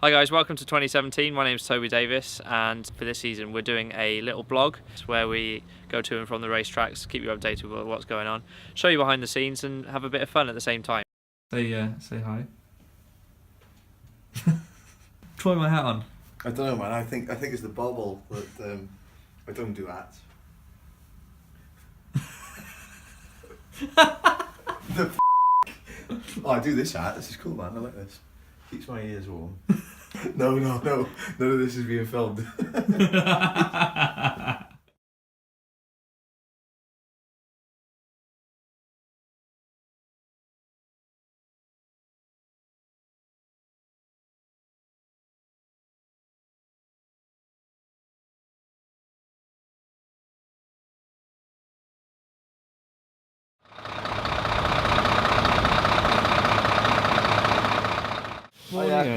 Hi guys, welcome to 2017. My name is Toby Davis, and for this season we're doing a little blog where we go to and from the racetracks, keep you updated with what's going on, show you behind the scenes and have a bit of fun at the same time. Say hi. Try my hat on. I don't know, man. I think it's the bubble that I don't do hats. Oh, I do this hat. This is cool, man. I like this. Keeps my ears warm. No. None of this is being filmed.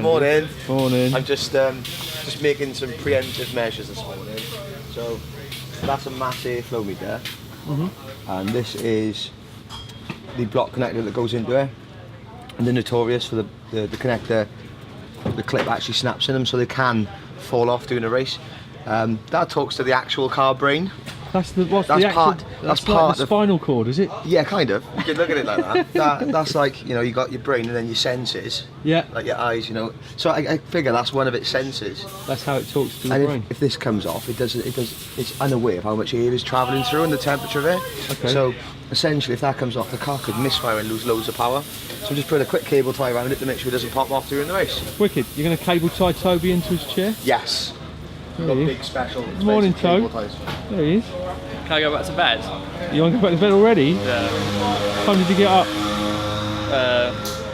Morning. Morning. I'm just making some preemptive measures this morning. So that's a mass airflow meter, and this is the block connector that goes into it. And they're notorious for the connector. The clip actually snaps in them, so they can fall off during a race. That talks to the actual car brain. That's part of the spinal cord, is it? Yeah, kind of. You can look at it like that. That's like, you got your brain and then your senses. Yeah. Like your eyes, So I figure that's one of its senses. That's how it talks to the and brain. If this comes off, it's unaware of how much air is travelling through and the temperature of it. Okay. So essentially, if that comes off, the car could misfire and lose loads of power. So just put a quick cable tie around it to make sure it doesn't pop off during the race. Wicked. You're going to cable tie Toby into his chair? Yes. There Got he is. big special. Morning, cable Toby. ties. There he is. Can I go back to bed? You want to go back to bed already? Yeah. What time did you get up?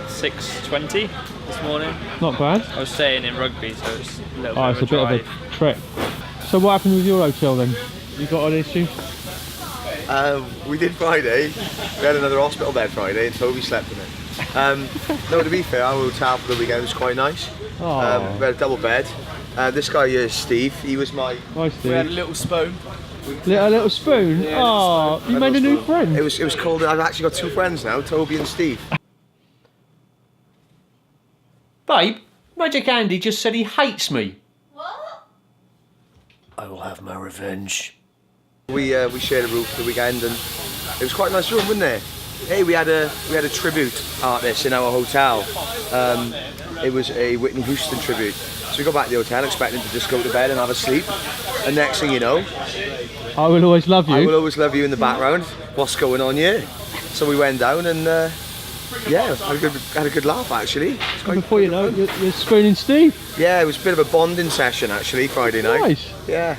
6:20 this morning. Not bad. I was staying in Rugby, so it's a little Oh, it's bit a of a bit drive. of a trek. So what happened with your hotel then? You got an issue? We did Friday. We had another hospital bed Friday, and Toby slept in it. No, to be fair, our hotel for the weekend was quite nice. Oh. We had a double bed. This guy here is Steve. He was my. Hi, Steve. We had a little spoon. A little spoon? Yeah, Oh, you made a new friend. It was called. I've actually got two friends now, Toby and Steve. Babe, Magic Andy just said he hates me. What? I will have my revenge. We shared a room for the weekend, and it was quite a nice room, wasn't it? Hey, we had a tribute artist in our hotel. It was a Whitney Houston tribute. So we got back to the hotel expecting to just go to bed and have a sleep. And next thing you know, I will always love you. I will always love you in the background. What's going on here? So we went down and had a good laugh actually. Before you know it, you're spooning Steve. Yeah, it was a bit of a bonding session actually Friday night. Nice. Yeah.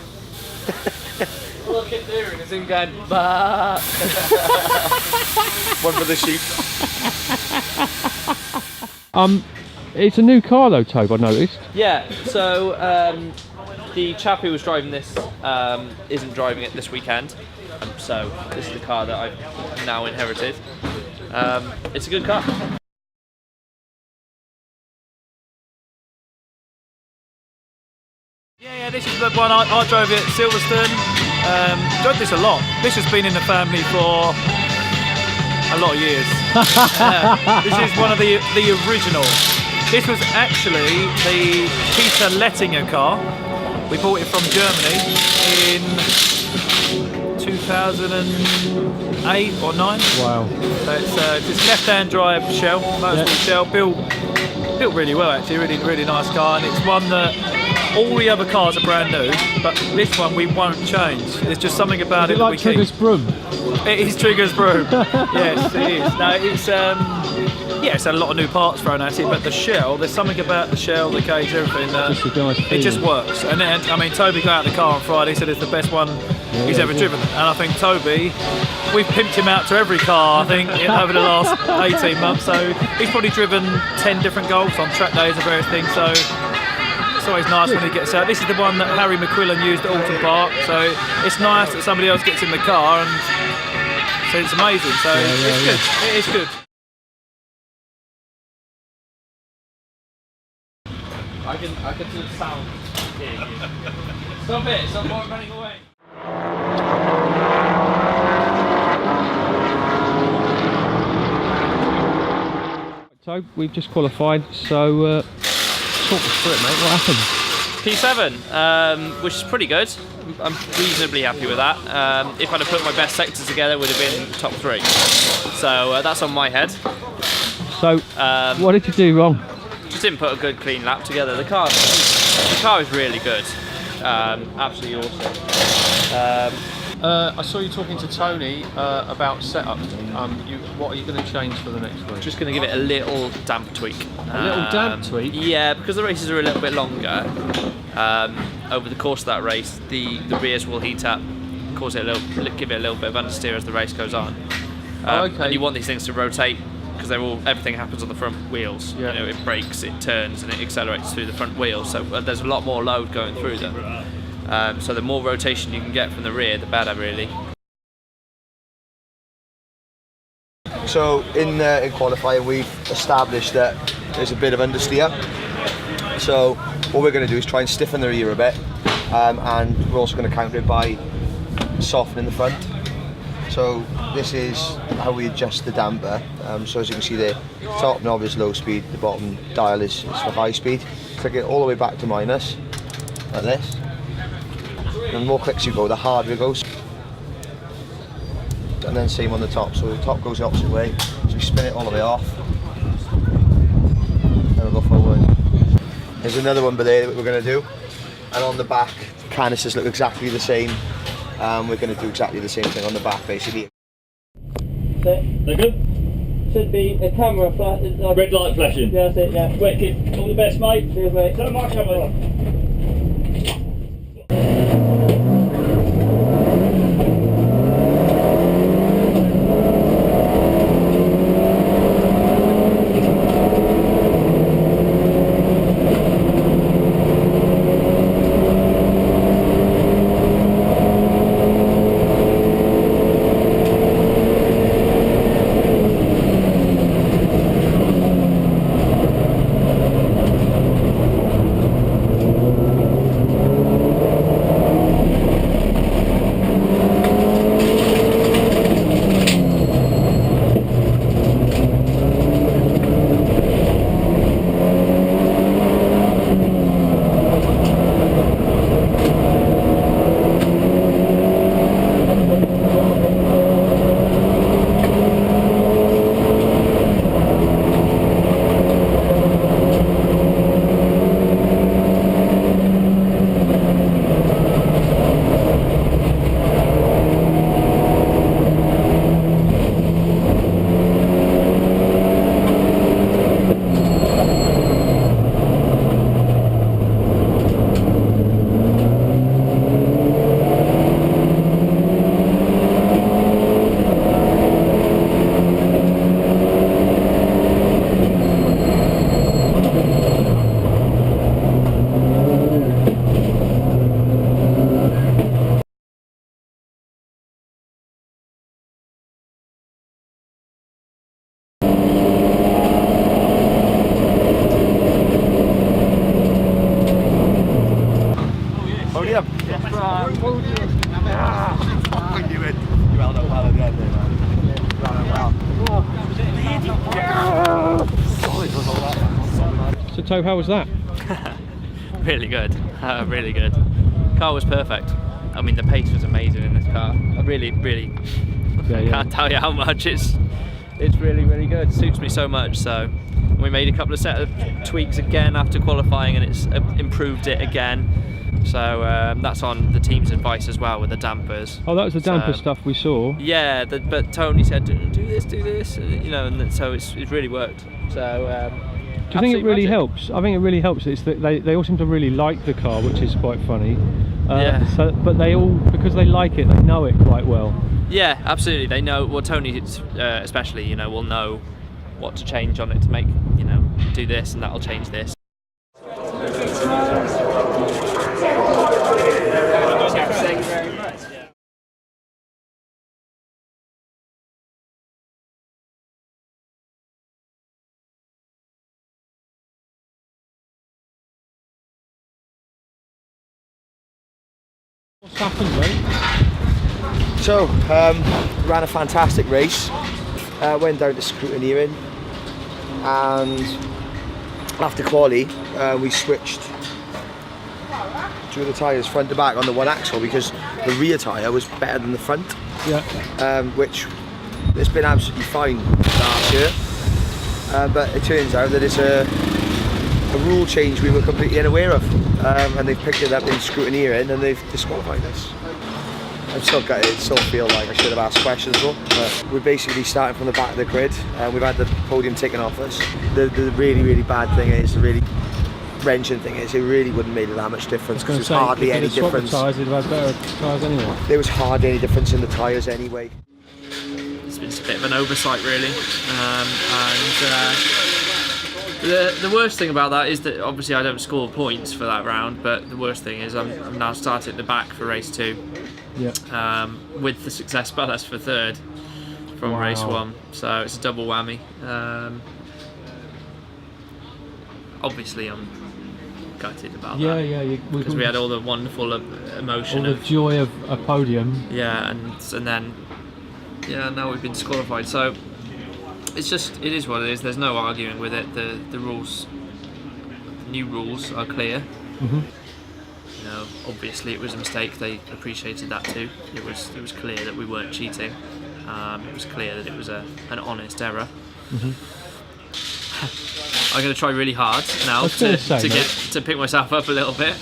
Look at there, and it's him going, bah. One for the sheep. It's a new car though, Tobe, I noticed. Yeah, so the chap who was driving this isn't driving it this weekend, so this is the car that I've now inherited. It's a good car. Yeah, this is the one I drove it at Silverstone. Drove this a lot. This has been in the family for a lot of years. This is one of the original. This was actually the Peter Lettinger car. We bought it from Germany in 2008 or 9. Wow. So it's left-hand drive shell, motorsport shell, built really well actually, really nice car, and it's one that all the other cars are brand new, but this one we won't change. There's just something about it that Like we keep. Trigger's broom. It is Trigger's broom. Yes, it is. No, it's a lot of new parts thrown at it, but the shell, there's something about the shell, the cage, everything. Just a nice It just feeling. works. And then, I mean, Toby got out of the car on Friday, said it's the best one he's ever driven. And I think Toby, we've pimped him out to every car, I think, over the last 18 months. So he's probably driven 10 different Golfs on track days and various things. So it's always nice when he gets out. This is the one that Harry McQuillan used at Alton Park. So it's nice that somebody else gets in the car, and so it's amazing. So it's good. It is good. I can do the sound. Stop it! Stop running away. So we've just qualified, so talk us through it, mate. What happened? P7, which is pretty good. I'm reasonably happy with that. If I'd have put my best sectors together, it would have been top 3. So that's on my head. So, what did you do wrong? Just didn't put a good clean lap together. The car is really good. Absolutely awesome. I saw you talking to Tony about setup. What are you going to change for the next week? Just going to give it a little damp tweak. A little damp tweak? Yeah, because the races are a little bit longer. Over the course of that race, the rears will heat up, give it a little bit of understeer as the race goes on. Okay. And you want these things to rotate because everything happens on the front wheels. Yeah. You know, it brakes, it turns, and it accelerates through the front wheels. So there's a lot more load going through them. So the more rotation you can get from the rear, the better, really. So in qualifying, we've established that there's a bit of understeer. So what we're going to do is try and stiffen the rear a bit, and we're also going to counter it by softening the front. So this is how we adjust the damper. So as you can see there, top knob is low speed, the bottom dial is for high speed. Click it all the way back to minus, like this. And the more clicks you go, the harder it goes. And then same on the top, so the top goes the opposite way. So we spin it all the way off. Then we'll go forward. There's another one there that we're going to do. And on the back, the canisters look exactly the same. We're going to do exactly the same thing on the back, basically. They're good? Should be a camera flash. Red light flashing. Yeah, that's it, yeah. Wicked. All the best, mate. Cheers, mate. So much, everyone. Podium. I knew it. You held up well at the end there, man. You held up well. So, Toby, how was that? Really good. Really good. Car was perfect. I mean, the pace was amazing in this car. I really can't tell you how much. It's really, really good. It suits me so much. So we made a couple of set of tweaks again after qualifying, and it's improved it again. So that's on the team's advice as well with the dampers. Oh, that was the damper stuff we saw. Yeah, but Tony said do this, you know, and so it's really worked. So. Do you think it really helps? I think it really helps. It's that they all seem to really like the car, which is quite funny. Yeah. So, but they all, because they like it, they know it quite well. Yeah, absolutely. They know. Well, Tony, especially, you know, will know what to change on it to make, you know, do this and that'll change this. Thank you very much. What's happened, mate? So, ran a fantastic race. Went down to scrutineering, and After quali, we switched two of the tyres front to back on the one axle because the rear tyre was better than the front. Yeah. Which it's been absolutely fine last year. But it turns out that it's a rule change we were completely unaware of. And they've picked it up in scrutineering and they've disqualified us. I'm still gutted, still feel like I should have asked questions more. But we're basically starting from the back of the grid. We've had the podium taken off us. The really, really bad thing is, the really wrenching thing is, it really wouldn't have made that much difference because there's hardly any difference. Tyres, they'd have had better tyres anyway. There was hardly any difference in the tyres anyway. It's been a bit of an oversight really, the worst thing about that is that obviously I don't score points for that round, but the worst thing is I'm now starting at the back for race 2. Yeah. With the success bonus for 3rd from race 1, so it's a double whammy. Obviously I'm gutted about that. Yeah, because we had all the wonderful emotion, all the joy of a podium. Yeah, and then now we've been disqualified. So it is what it is. There's no arguing with it. The rules, the new rules are clear. Mm-hmm. You know, obviously it was a mistake. They appreciated that too. It was clear that we weren't cheating. It was clear that it was an honest error. Mm-hmm. I'm going to try really hard now to pick myself up a little bit,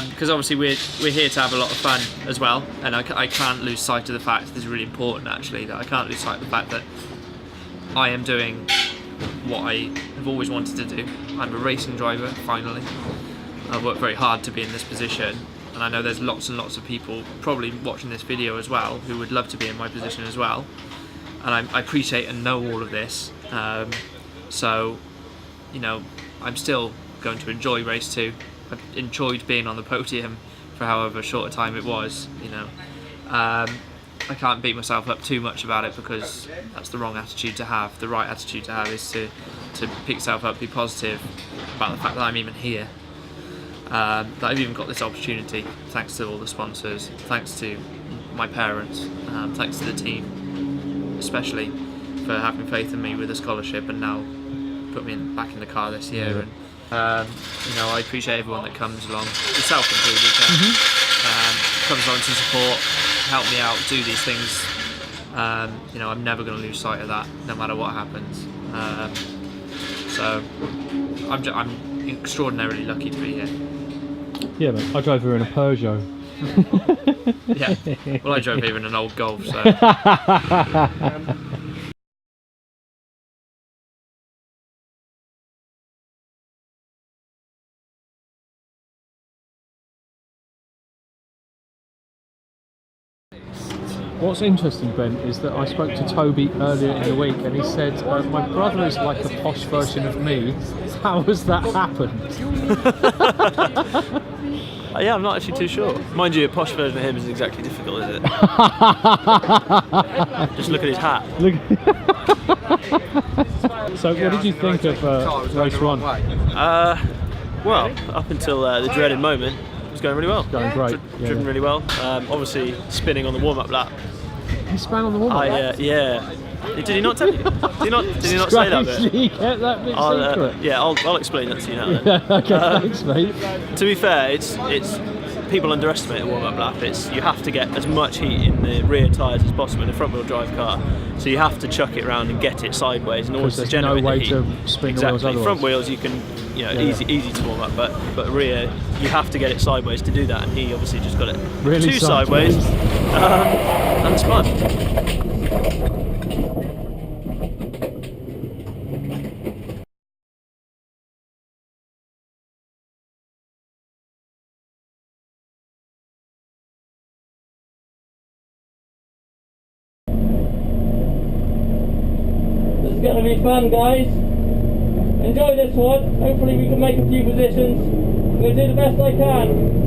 because obviously we're here to have a lot of fun as well, and I can't lose sight of the fact, this is really important actually, that I can't lose sight of the fact that I am doing what I have always wanted to do. I'm a racing driver, finally. I've worked very hard to be in this position, and I know there's lots and lots of people probably watching this video as well who would love to be in my position as well, and I appreciate and know all of this. So, you know, I'm still going to enjoy race 2. I've enjoyed being on the podium for however short a time it was, you know. I can't beat myself up too much about it because that's the wrong attitude to have. The right attitude to have is to pick yourself up, be positive about the fact that I'm even here. That I've even got this opportunity, thanks to all the sponsors, thanks to my parents, thanks to the team, especially for having faith in me with a scholarship and now put me back in the car this year. And you know, I appreciate everyone that comes along, yourself included, comes along to support, help me out, do these things. You know, I'm never going to lose sight of that, no matter what happens. So I'm extraordinarily lucky to be here. Yeah, but I drove here in a Peugeot. Yeah, well, I drove here in an old Golf, so. What's interesting, Ben, is that I spoke to Toby earlier in the week and he said, my brother is like a posh version of me. How has that happened? Yeah, I'm not actually too sure. Mind you, a posh version of him isn't exactly difficult, is it? Just look at his hat. So what did you think of race 1? Well, up until the dreaded moment, it was going really well. Going great. Driven really well. Obviously spinning on the warm-up lap. He span on the warm-up? Yeah. Did he not tell you? Did he not say that bit? He kept that bit secret. Yeah, I'll explain that to you now then. Yeah, okay, thanks mate. To be fair, it's people underestimate a warm-up lap. You have to get as much heat in the rear tyres as possible in a front-wheel drive car. So you have to chuck it around and get it sideways in order to generate no way the heat. To spin the wheels otherwise. Front wheels you can, easy to warm up, but rear you have to get it sideways to do that, and he obviously just got it really too sideways and spun. It's going to be fun, guys. Enjoy this one. Hopefully we can make a few positions. I'm going to do the best I can.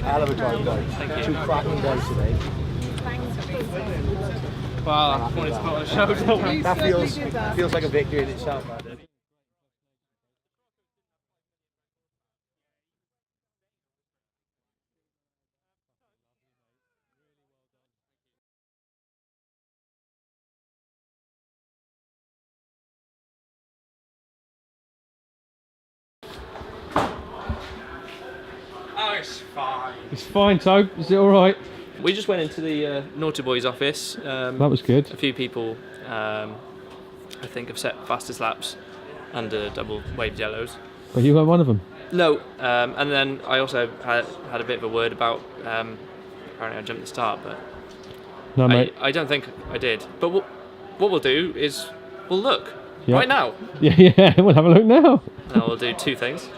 Hell of a time, guys. Thank you. Two cracking days today. Wow, I wanted to put on a show. That feels like a victory in itself, man. Oh, it's fine. It's fine, Tobe. Is it all right? We just went into the Naughty Boys office. That was good. A few people, I think, have set fastest laps under double waved yellows. But you weren't one of them. No, and then I also had a bit of a word about apparently I jumped the start, but No, mate. I don't think I did. But what we'll do is we'll look Yeah. right now, Yeah, we'll have a look now. and we'll do two things.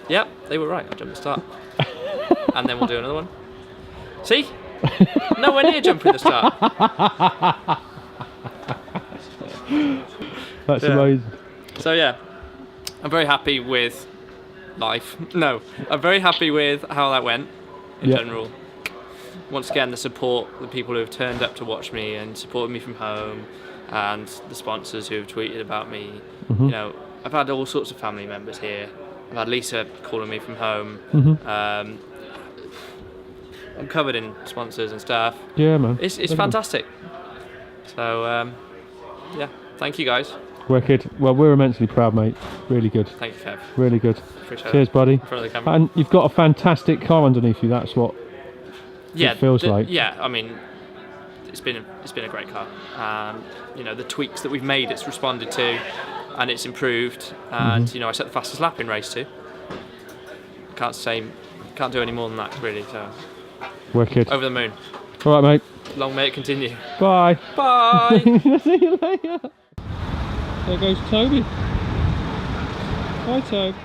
Yep, they were right. I jumped the start, and then we'll do another one. See, nowhere near jumping the start. That's Yeah. amazing. So yeah, I'm very happy with life. No, I'm very happy with how that went in Yeah. general. Once again, the support, the people who have turned up to watch me and supported me from home, and the sponsors who have tweeted about me. Mm-hmm. You know, I've had all sorts of family members here. I've had Lisa calling me from home. Mm-hmm. I'm covered in sponsors and stuff. Yeah, man. It's Brilliant. fantastic. So yeah, thank you guys. Wicked. Well, we're immensely proud, mate. Really good. Thank you, Kev. Really good. Appreciate Cheers, it. buddy. In front of the camera. And you've got a fantastic car underneath you. That's what Yeah, it feels like. Yeah, I mean, it's been a great car. You know, the tweaks that we've made, it's responded to, and it's improved. And Mm-hmm. you know, I set the fastest lap in race 2. Can't do any more than that, really. So Wicked. over the moon. All right, mate. Long may it continue. Bye. Bye. See you later. There goes Toby. Hi, Toby.